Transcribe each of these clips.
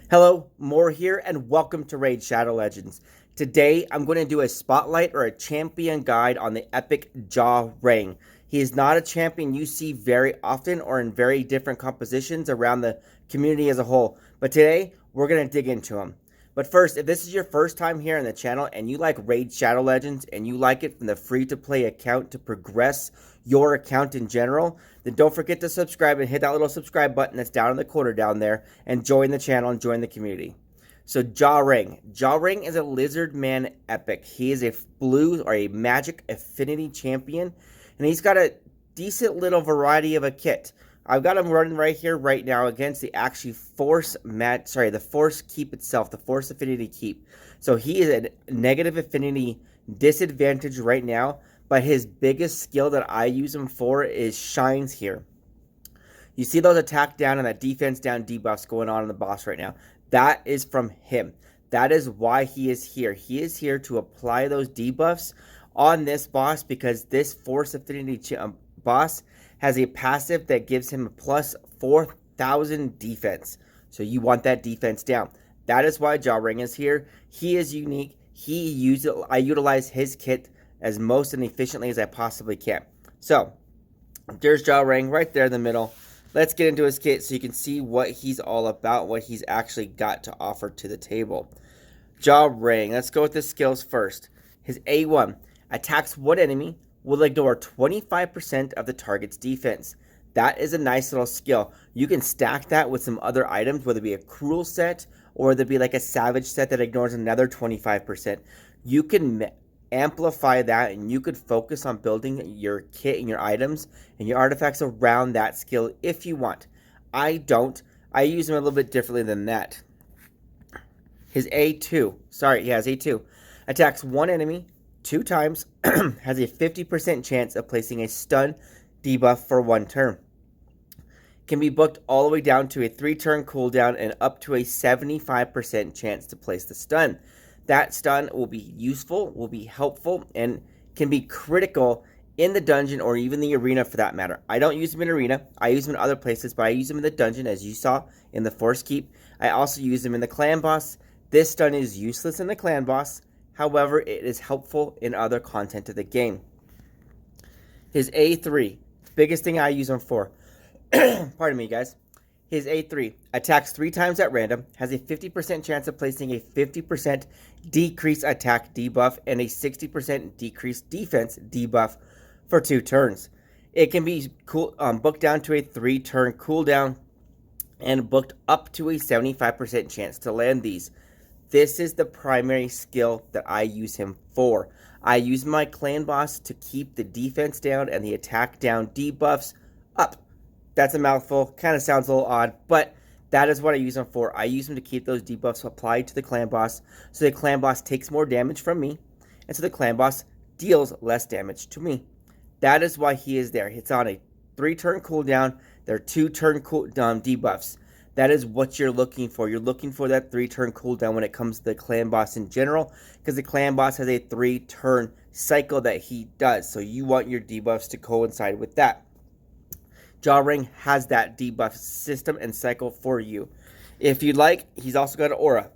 Hello, Moore here, and welcome to Raid Shadow Legends. Today, I'm going to do a spotlight or a champion guide on the epic Jarang. He is not a champion you see very often or in very different compositions around the community as a whole, but today, we're going to dig into him. But first, if this is your first time here on the channel and you like Raid Shadow Legends and you like it from the free-to-play account to progress your account in general, then don't forget to subscribe and hit that little subscribe button that's down in the corner down there and join the channel and join the community. So Jarang. Jarang is a Lizardman epic. He is a blue or a magic affinity champion, and he's got a decent little variety of a kit. I've got him running right here, right now, against the the Force Keep itself, the Force Affinity Keep. So he is a negative affinity disadvantage right now, but his biggest skill that I use him for is shines here. You see those attack down and that defense down debuffs going on in the boss right now. That is from him. That is why he is here. He is here to apply those debuffs on this boss because this Force Affinity boss has a passive that gives him a plus 4,000 defense. So you want that defense down. That is why Jarang is here. He is unique. I utilize his kit as most and efficiently as I possibly can. So there's Jarang right there in the middle. Let's get into his kit so you can see what he's all about, what he's actually got to offer to the table. Jarang, let's go with the skills first. His A1 attacks one enemy will ignore 25% of the target's defense. That is a nice little skill. You can stack that with some other items, whether it be a cruel set or there be like a savage set that ignores another 25%. You can amplify that and you could focus on building your kit and your items and your artifacts around that skill if you want. I don't. I use them a little bit differently than that. His A2, his A2 attacks one enemy 2 times, has a 50% chance of placing a stun debuff for 1 turn. Can be booked all the way down to a 3-turn cooldown and up to a 75% chance to place the stun. That stun will be useful, will be helpful, and can be critical in the dungeon or even the arena for that matter. I don't use them in arena. I use them in other places, but I use them in the dungeon as you saw in the Force Keep. I also use them in the Clan Boss. This stun is useless in the Clan Boss. However, it is helpful in other content of the game. His A3, biggest thing I use him for. Pardon me, guys. His A3 attacks 3 times at random, has a 50% chance of placing a 50% decreased attack debuff and a 60% decreased defense debuff for 2 turns. It can be booked down to a 3-turn cooldown and booked up to a 75% chance to land these. This is the primary skill that I use him for. I use my Clan Boss to keep the defense down and the attack down debuffs up. That's a mouthful. Kind of sounds a little odd, but that is what I use him for. I use him to keep those debuffs applied to the Clan Boss, so the Clan Boss takes more damage from me, and so the Clan Boss deals less damage to me. That is why he is there. It's on a 3-turn cooldown. There are 2-turn cooldown debuffs. That is what you're looking for. You're looking for that 3-turn cooldown when it comes to the Clan Boss in general, because the Clan Boss has a 3-turn cycle that he does, so you want your debuffs to coincide with that. Jarang has that debuff system and cycle for you. If you'd like, he's also got an aura.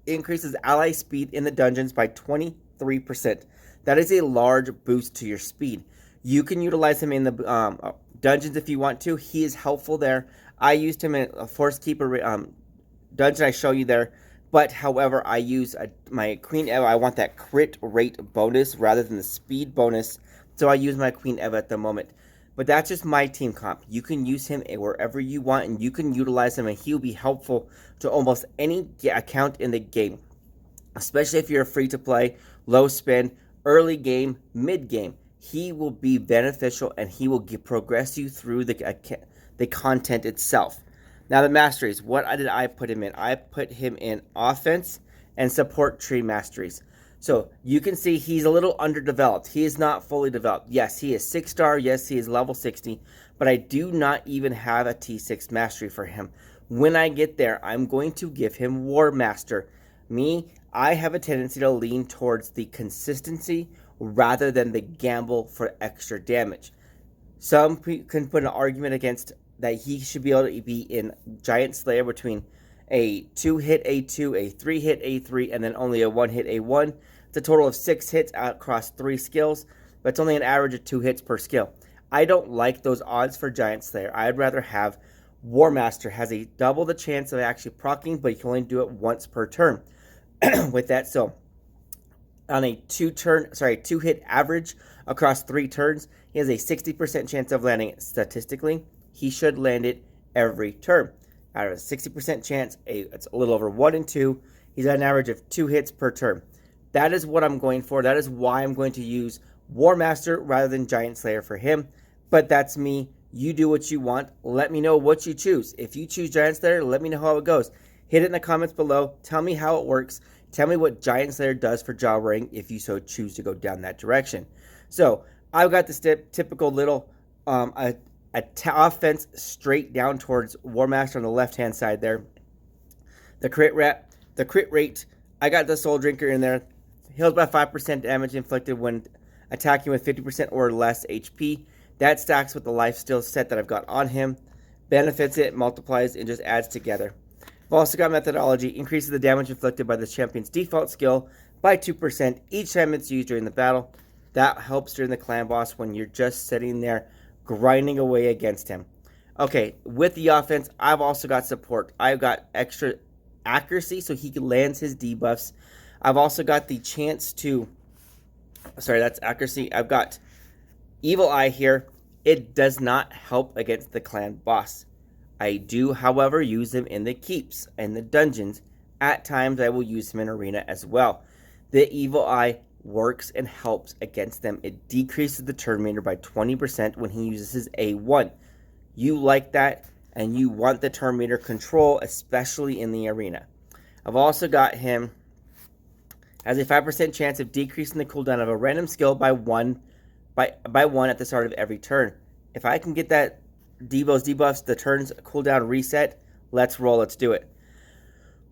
Increases ally speed in the dungeons by 23%. That is a large boost to your speed. You can utilize him in the dungeons if you want to. He is helpful there. I used him in a Force Keeper dungeon I show you there. But, however, I use my Queen Eva. I want that crit rate bonus rather than the speed bonus. So I use my Queen Eva at the moment. But that's just my team comp. You can use him wherever you want, and you can utilize him, and he'll be helpful to almost any account in the game. Especially if you're a free-to-play, low spend, early game, mid-game. He will be beneficial, and he will progress you through the content itself. Now, the masteries. What did I put him in? I put him in offense and support tree masteries. So you can see he's a little underdeveloped. He is not fully developed. Yes, he is 6-star. Yes, he is level 60. But I do not even have a T6 mastery for him. When I get there, I'm going to give him War Master. I have a tendency to lean towards the consistency rather than the gamble for extra damage. Some can put an argument against that he should be able to be in Giant Slayer between a 2-hit A2, a 3-hit A3, and then only a 1-hit A1. It's a total of 6 hits across 3 skills, but it's only an average of 2 hits per skill. I don't like those odds for Giant Slayer. I'd rather have War Master has a double the chance of actually proccing, but you can only do it once per turn. With that, so on a 2-hit average across 3 turns, he has a 60% chance of landing it. Statistically, he should land it every turn. Out of a 60% chance, it's a little over 1 in 2. He's at an average of 2 hits per turn. That is what I'm going for. That is why I'm going to use War Master rather than Giant Slayer for him. But that's me. You do what you want. Let me know what you choose. If you choose Giant Slayer, let me know how it goes. Hit it in the comments below. Tell me how it works. Tell me what Giant Slayer does for Jarang if you so choose to go down that direction. So I've got this typical little offense straight down towards War Master on the left-hand side there. The crit rate, I got the Soul Drinker in there. Heals by 5% damage inflicted when attacking with 50% or less HP. That stacks with the lifesteal set that I've got on him. Benefits it, multiplies, and just adds together. I've also got Methodology. Increases the damage inflicted by the champion's default skill by 2% each time it's used during the battle. That helps during the clan boss when you're just sitting there grinding away against him. Okay, with the offense, I've also got support. I've got extra accuracy so he lands his debuffs. I've also got the chance to... Sorry, that's accuracy. I've got Evil Eye here. It does not help against the clan boss. I do, however, use him in the keeps and the dungeons. At times, I will use him in arena as well. The Evil Eye works and helps against them. It decreases the turn meter by 20% when he uses his A1. You like that, and you want the turn meter control, especially in the arena. I've also got him has a 5% chance of decreasing the cooldown of a random skill by one at the start of every turn. If I can get that debuffs, the turns cooldown reset, let's roll, let's do it.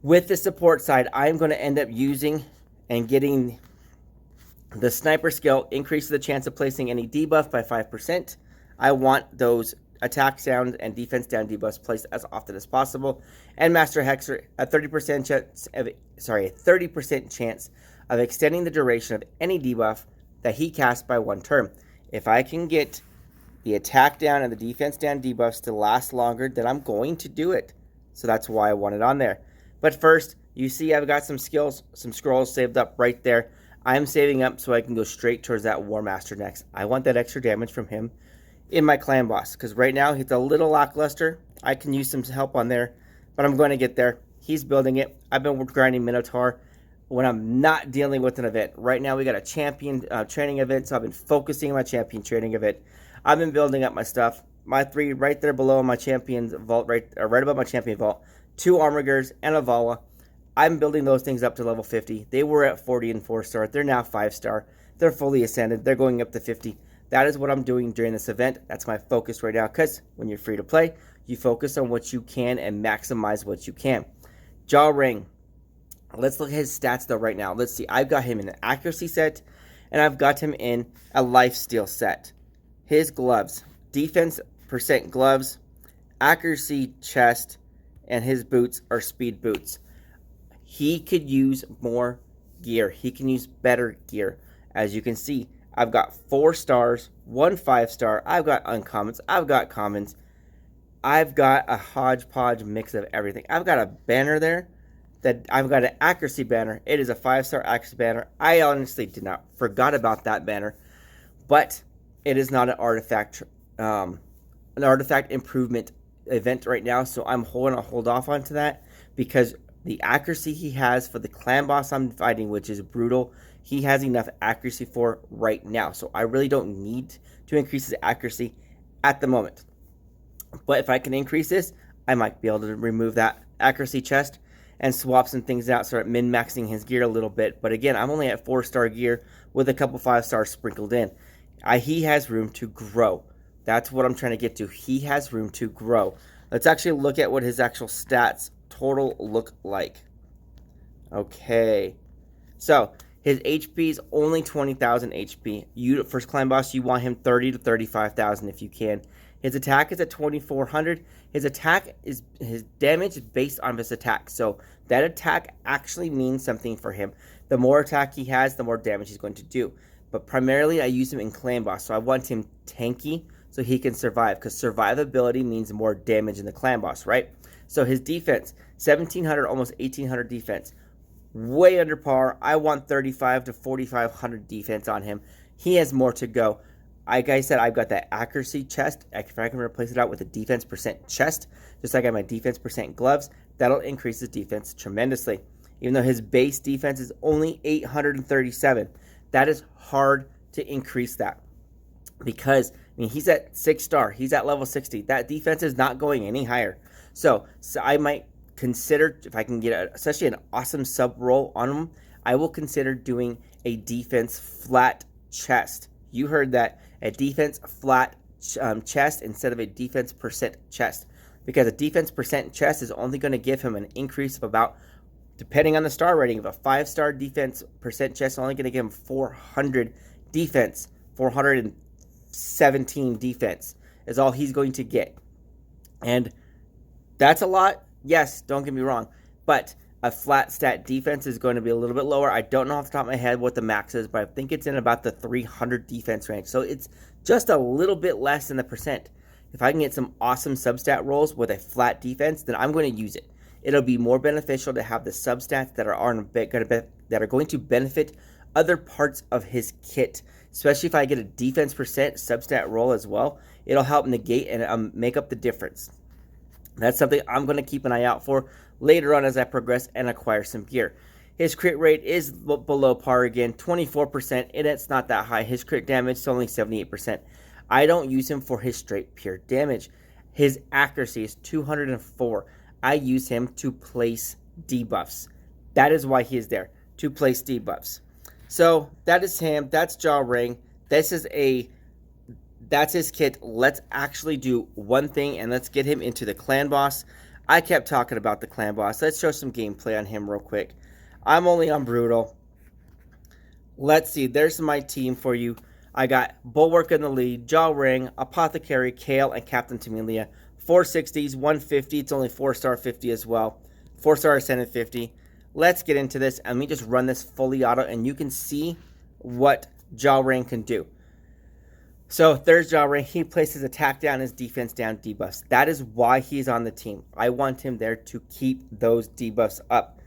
With the support side, I'm going to end up using and getting the sniper skill, increases the chance of placing any debuff by 5%. I want those attack down and defense down debuffs placed as often as possible. And Master Hexer, a 30% chance of extending the duration of any debuff that he casts by 1 turn. If I can get the attack down and the defense down debuffs to last longer, then I'm going to do it. So that's why I want it on there. But first, you see I've got some skills, some scrolls saved up right there. I'm saving up so I can go straight towards that War Master next. I want that extra damage from him in my clan boss, because right now he's a little lackluster. I can use some help on there, but I'm going to get there. He's building it. I've been grinding Minotaur when I'm not dealing with an event. Right now we got a champion training event, so I've been focusing on my champion training event. I've been building up my stuff. My 3 right there below my champion's vault, right above my champion vault. 2 armor gears and a Vala. I'm building those things up to level 50. They were at 40 and 4-star. They're now 5-star. They're fully ascended. They're going up to 50. That is what I'm doing during this event. That's my focus right now, because when you're free to play, you focus on what you can and maximize what you can. Jarang. Let's look at his stats though right now. Let's see. I've got him in an accuracy set, and I've got him in a lifesteal set. His gloves. Defense % gloves, accuracy chest, and his boots are speed boots. He could use more gear. He can use better gear. As you can see, I've got 4 stars, 1 5-star. I've got uncommons. I've got commons. I've got a hodgepodge mix of everything. I've got a banner there. That I've got an accuracy banner. It is a 5-star accuracy banner. I honestly forgot about that banner, but it is not an artifact improvement event right now. So I'm hold off onto that, because the accuracy he has for the clan boss I'm fighting, which is brutal, he has enough accuracy for right now. So I really don't need to increase his accuracy at the moment. But if I can increase this, I might be able to remove that accuracy chest and swap some things out, start min-maxing his gear a little bit. But again, I'm only at 4-star gear with a couple 5-stars sprinkled in. He has room to grow. That's what I'm trying to get to. He has room to grow. Let's actually look at what his actual stats total look like. Okay. So, his HP is only 20,000 HP. First clan boss, you want him 30 to 35,000 if you can. His attack is at 2400. His damage is based on his attack. So that attack actually means something for him. The more attack he has, the more damage he's going to do. But primarily I use him in Clan Boss. So I want him tanky so he can survive, because survivability means more damage in the Clan Boss, right? So his defense, 1700, almost 1800 defense. Way under par. I want 35 to 4500 defense on him. He has more to go. Like I said, I've got that accuracy chest. If I can replace it out with a defense percent chest, just like I have my defense percent gloves, that'll increase his defense tremendously. Even though his base defense is only 837, that is hard to increase that. Because, I mean, he's at 6-star. He's at level 60. That defense is not going any higher. So I might consider, if I can get especially an awesome sub roll on him, I will consider doing a defense flat chest. You heard that, a defense flat chest instead of a defense percent chest, because a defense percent chest is only going to give him an increase of about, depending on the star rating, of a 5-star defense percent chest is only going to give him 400 defense. 417 defense is all he's going to get, and that's a lot. Yes, don't get me wrong, but a flat stat defense is going to be a little bit lower. I don't know off the top of my head what the max is, but I think it's in about the 300 defense range. So it's just a little bit less than the percent. If I can get some awesome substat rolls with a flat defense, then I'm going to use it. It'll be more beneficial to have the substats that are going to benefit other parts of his kit. Especially if I get a defense percent substat roll as well, it'll help negate and make up the difference. That's something I'm going to keep an eye out for later on as I progress and acquire some gear. His crit rate is below par again, 24%, and it's not that high. His crit damage is only 78%. I don't use him for his straight pure damage. His accuracy is 204. I use him to place debuffs. That is why he is there, to place debuffs. So that is him. That's Jarang. That's his kit. Let's actually do one thing, and let's get him into the Clan Boss. I kept talking about the Clan Boss. Let's show some gameplay on him real quick. I'm only on Brutal. Let's see. There's my team for you. I got Bulwark in the lead, Jarang, Apothecary, Kale, and Captain Tamilia. 460s, 150. It's only 4-star 50 as well. 4-star Ascendant 50. Let's get into this, and let me just run this fully auto, and you can see what Jarang can do. So there's Jarang. He places attack down, his defense down debuffs. That is why he's on the team. I want him there to keep those debuffs up.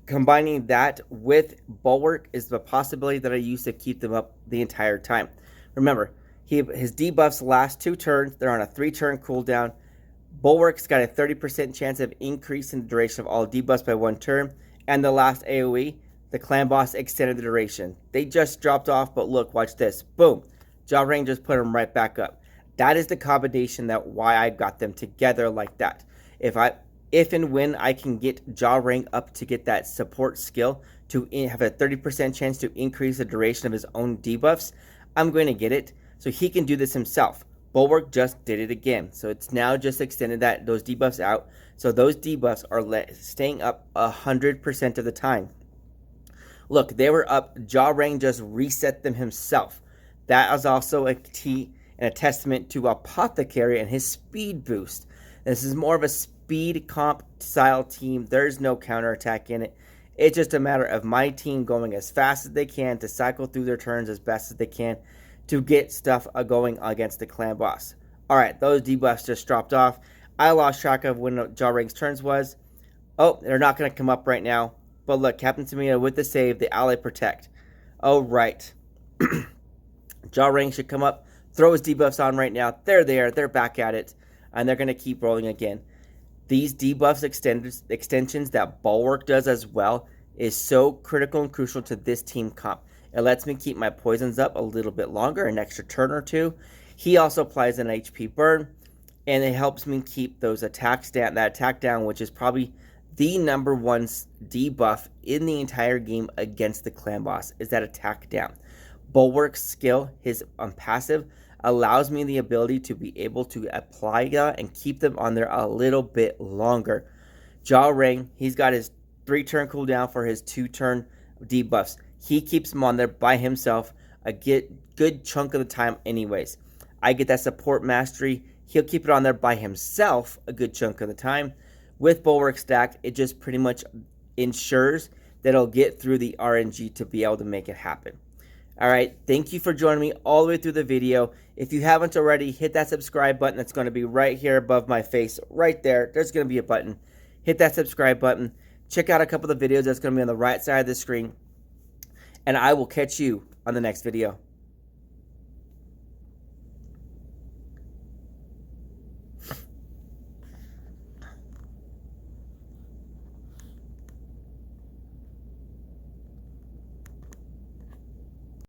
Combining that with Bulwark is the possibility that I use to keep them up the entire time. Remember, his debuffs last 2 turns. They're on a 3-turn cooldown. Bulwark's got a 30% chance of increase in the duration of all debuffs by 1 turn. And the last AoE, the Clan Boss extended the duration. They just dropped off, but look, watch this. Boom. Jarang just put them right back up. That is the combination that why I got them together like that. If and when I can get Jarang up to get that support skill to have a 30% chance to increase the duration of his own debuffs, I'm going to get it. So he can do this himself. Bulwark just did it again. So it's now just extended those debuffs out. So those debuffs are staying up 100% of the time. Look, they were up. Jarang just reset them himself. That is also a key and a testament to Apothecary and his speed boost. This is more of a speed comp style team. There's no counterattack in it. It's just a matter of my team going as fast as they can to cycle through their turns as best as they can to get stuff going against the Clan Boss. Alright, those debuffs just dropped off. I lost track of when Jarang's turns was. Oh, they're not going to come up right now. But look, Captain Tamina with the save, the ally protect. Oh, right. Jarang should come up, throw his debuffs on right now. They're there. They're back at it. And they're going to keep rolling again. These debuffs extensions that Bulwark does as well is so critical and crucial to this team comp. It lets me keep my poisons up a little bit longer, an extra turn or two. He also applies an HP burn, and it helps me keep those attacks down, that attack down, which is probably the #1 debuff in the entire game against the Clan Boss, is that attack down. Bulwark's skill, his passive, allows me the ability to be able to apply that and keep them on there a little bit longer. Jarang, he's got his 3-turn cooldown for his 2-turn debuffs. He keeps them on there by himself a good chunk of the time anyways. I get that support mastery he'll keep it on there by himself a good chunk of the time. With Bulwark stack, it just pretty much ensures that it'll get through the RNG to be able to make it happen. All right, thank you for joining me all the way through the video. If you haven't already, hit that subscribe button that's going to be right here above my face. Right there, there's going to be a button. Hit that subscribe button. Check out a couple of the videos that's going to be on the right side of the screen. And I will catch you on the next video.